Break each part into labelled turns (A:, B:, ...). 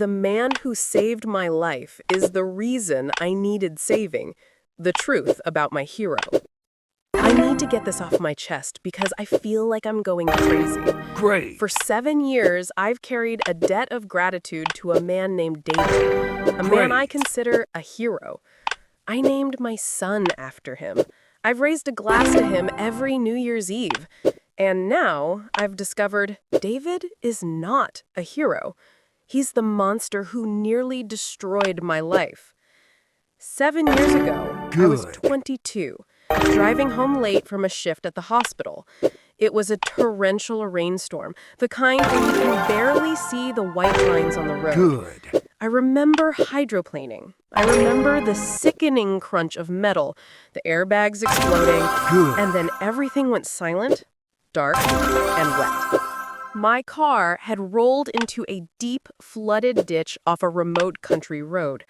A: The man who saved my life is the reason I needed saving. The truth about my hero. I need to get this off my chest because I feel like I'm going crazy.
B: Great.
A: For 7 years, I've carried a debt of gratitude to a man named David, a man I consider a hero. I named my son after him. I've raised a glass to him every New Year's Eve. And now I've discovered David is not a hero. He's the monster who nearly destroyed my life. 7 years ago, I was 22, driving home late from a shift at the hospital. It was a torrential rainstorm, the kind where you can barely see the white lines on the road. I remember hydroplaning. I remember the sickening crunch of metal, the airbags exploding, and then everything went silent, dark, and wet. My car had rolled into a deep, flooded ditch off a remote country road.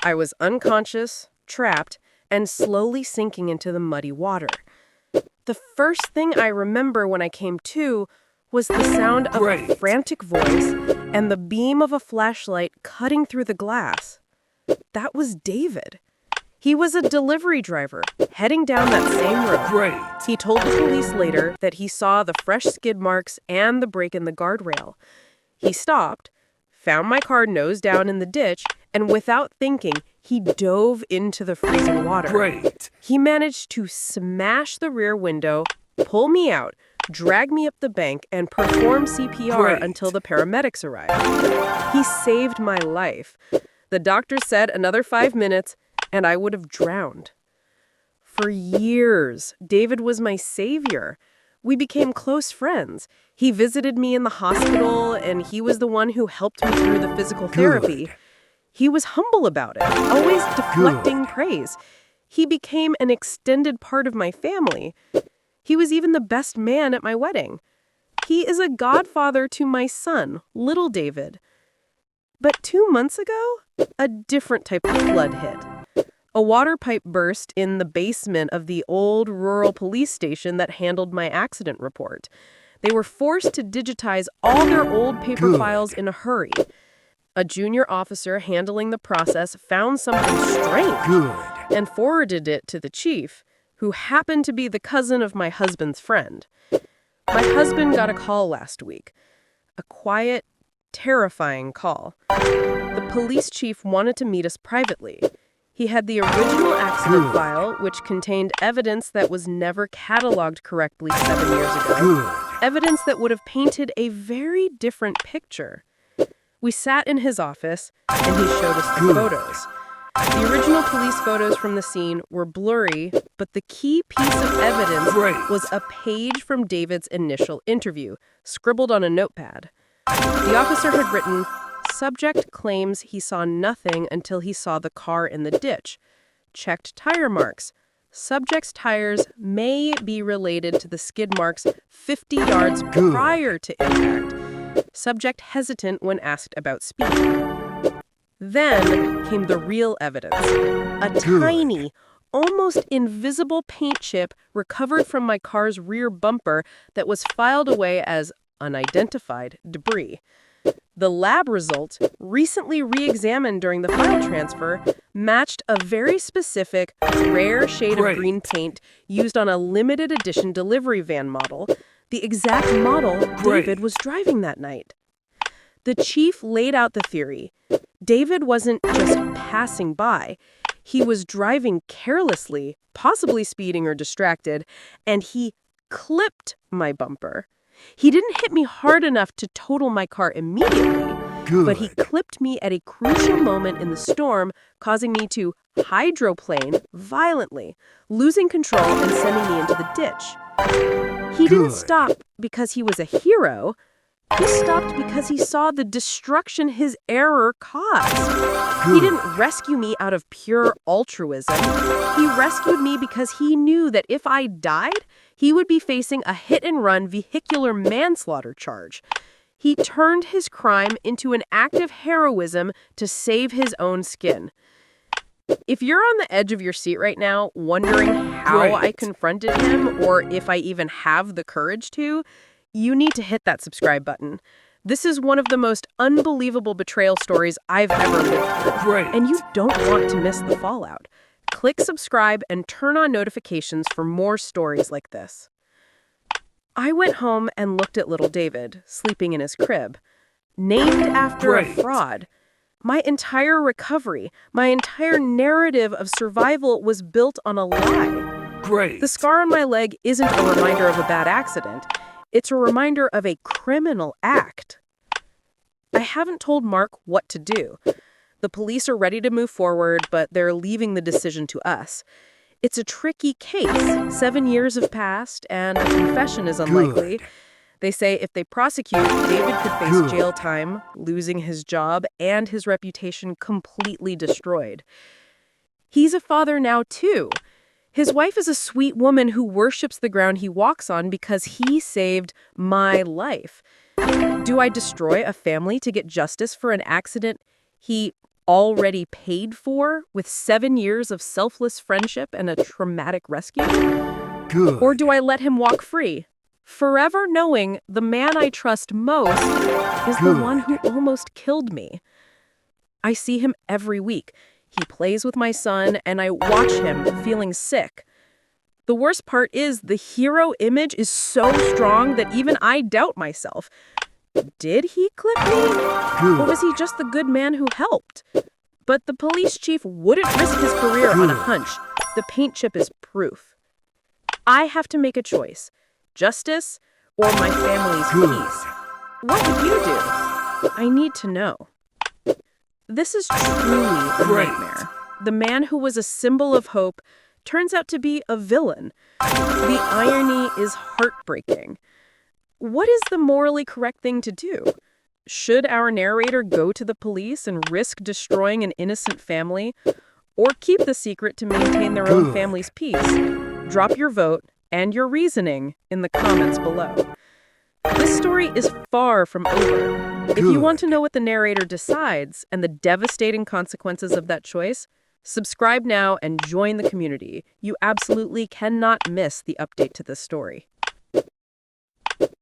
A: I was unconscious, trapped, and slowly sinking into the muddy water. The first thing I remember when I came to was the sound of a frantic voice and the beam of a flashlight cutting through the glass. That was David. He was a delivery driver, heading down that same road. He told the police later that he saw the fresh skid marks and the break in the guardrail. He stopped, found my car nose down in the ditch, and without thinking, he dove into the freezing water. He managed to smash the rear window, pull me out, drag me up the bank, and perform CPR until the paramedics arrived. He saved my life. The doctor said another 5 minutes, and I would have drowned. For years, David was my savior. We became close friends. He visited me in the hospital, and he was the one who helped me through the physical therapy. He was humble about it, always deflecting praise. He became an extended part of my family. He was even the best man at my wedding. He is a godfather to my son, little David. But 2 months ago, a different type of flood hit. A water pipe burst in the basement of the old rural police station that handled my accident report. They were forced to digitize all their old paper files in a hurry. A junior officer handling the process found something strange and forwarded it to the chief, who happened to be the cousin of my husband's friend. My husband got a call last week. A quiet, terrifying call. The police chief wanted to meet us privately. He had the original accident file, which contained evidence that was never cataloged correctly 7 years ago. Evidence that would have painted a very different picture. We sat in his office, and he showed us the photos. The original police photos from the scene were blurry, but the key piece of evidence was a page from David's initial interview, scribbled on a notepad. The officer had written, "Subject claims he saw nothing until he saw the car in the ditch. Checked tire marks. Subject's tires may be related to the skid marks 50 yards prior to impact. Subject hesitant when asked about speed." Then came the real evidence. A tiny, almost invisible paint chip recovered from my car's rear bumper that was filed away as unidentified debris. The lab result, recently re-examined during the file transfer, matched a very specific, rare shade of green paint used on a limited edition delivery van model, the exact model David was driving that night. The chief laid out the theory. David wasn't just passing by. He was driving carelessly, possibly speeding or distracted, and he clipped my bumper. He didn't hit me hard enough to total my car immediately, but he clipped me at a crucial moment in the storm, causing me to hydroplane violently, losing control and sending me into the ditch. He didn't stop because he was a hero. He stopped because he saw the destruction his error caused. He didn't rescue me out of pure altruism. He rescued me because he knew that if I died, he would be facing a hit-and-run vehicular manslaughter charge. He turned his crime into an act of heroism to save his own skin. If you're on the edge of your seat right now, wondering how I confronted him or if I even have the courage to, you need to hit that subscribe button. This is one of the most unbelievable betrayal stories I've ever lived through.
B: Great.
A: And you don't want to miss the fallout. Click subscribe and turn on notifications for more stories like this. I went home and looked at little David, sleeping in his crib. Named after a
B: Great.
A: fraud. My entire recovery, my entire narrative of survival was built on a lie.
B: Great.
A: The scar on my leg isn't a reminder of a bad accident. It's a reminder of a criminal act. I haven't told Mark what to do. The police are ready to move forward, but they're leaving the decision to us. It's a tricky case. 7 years have passed, and a confession is unlikely.
B: Good.
A: They say if they prosecute, David could face jail time, losing his job, and his reputation completely destroyed. He's a father now, too. His wife is a sweet woman who worships the ground he walks on because he saved my life. Do I destroy a family to get justice for an accident he already paid for with 7 years of selfless friendship and a traumatic rescue?
B: Good.
A: Or do I let him walk free, forever knowing the man I trust most is the one who almost killed me? I see him every week. He plays with my son, and I watch him feeling sick. The worst part is the hero image is so strong that even I doubt myself. Did he clip me? Or was he just the good man who helped? But the police chief wouldn't risk his career on a hunch. The paint chip is proof. I have to make a choice. Justice or my family's peace. What would you do? I need to know. This is truly a nightmare. The man who was a symbol of hope turns out to be a villain. The irony is heartbreaking. What is the morally correct thing to do? Should our narrator go to the police and risk destroying an innocent family, or keep the secret to maintain their own family's peace? Drop your vote and your reasoning in the comments below. This story is far from over. If you want to know what the narrator decides and the devastating consequences of that choice, subscribe now and join the community. You absolutely cannot miss the update to this story.